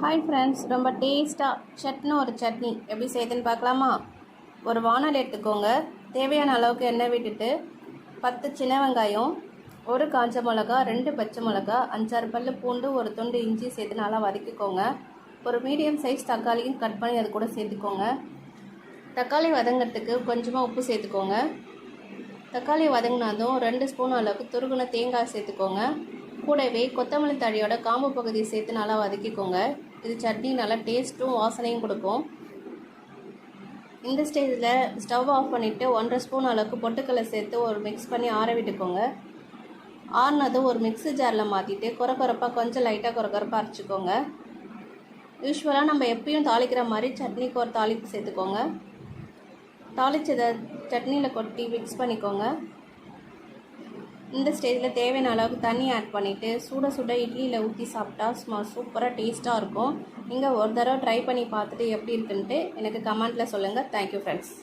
Hi friends, ரொம்ப டேஸ்ட்டாக சட்னி ஒரு சட்னி எப்படி செய்யுதுன்னு பார்க்கலாமா? ஒரு வானல் எடுத்துக்கோங்க. தேவையான அளவுக்கு எண்ணெய் விட்டுட்டு 10 சின்ன வெங்காயம், ஒரு காஞ்ச மிளகா, 2 பச்சை மிளகா, 5-6 பல்லு பூண்டு, ஒரு துண்டு இஞ்சி சேர்த்து நல்லா வதக்கிக்கோங்க. ஒரு மீடியம் சைஸ் தக்காளியும் கட் பண்ணி அது கூட சேர்த்துக்கோங்க. தக்காளி வதங்கிறதுக்கு கொஞ்சமாக உப்பு சேர்த்துக்கோங்க. தக்காளி வதங்கினதும் 2 ஸ்பூன் அளவுக்கு துருகுன தேங்காய் சேர்த்துக்கோங்க. கூடவே கொத்தமல்லி தழையோட காம்பு பகுதியை சேர்த்து நல்லா வதக்கிக்கோங்க. இது சட்னி நல்லா டேஸ்ட்டும் வாசனையும் கொடுக்கும். இந்த ஸ்டேஜில் ஸ்டவ் ஆஃப் பண்ணிவிட்டு 1.5 ஸ்பூன் அளவுக்கு பொட்டுக்கடலை சேர்த்து ஒரு மிக்ஸ் பண்ணி ஆற விட்டுக்கோங்க. ஆறினதும் ஒரு மிக்ஸி ஜாரில் மாற்றிட்டு குறப்பாக கொஞ்சம் லைட்டாக குறப்பாக அரைச்சிக்கோங்க. யூஸ்வலாக நம்ம எப்பயும் தாளிக்கிற மாதிரி சட்னிக்கு ஒரு தாளிப்பு சேர்த்துக்கோங்க. தாளிச்சதை சட்னியில் கொட்டி மிக்ஸ் பண்ணிக்கோங்க. இந்த ஸ்டேஜில் தேவையான அளவுக்கு தண்ணி ஆட் பண்ணிவிட்டு சுட இட்லியில் ஊற்றி சாப்பிட்டா சூப்பராக டேஸ்ட்டாக இருக்கும். நீங்கள் ஒரு தடவை ட்ரை பண்ணி பார்த்துட்டு எப்படி இருக்குன்ட்டு எனக்கு கமெண்ட்டில் சொல்லுங்கள். Thank you friends.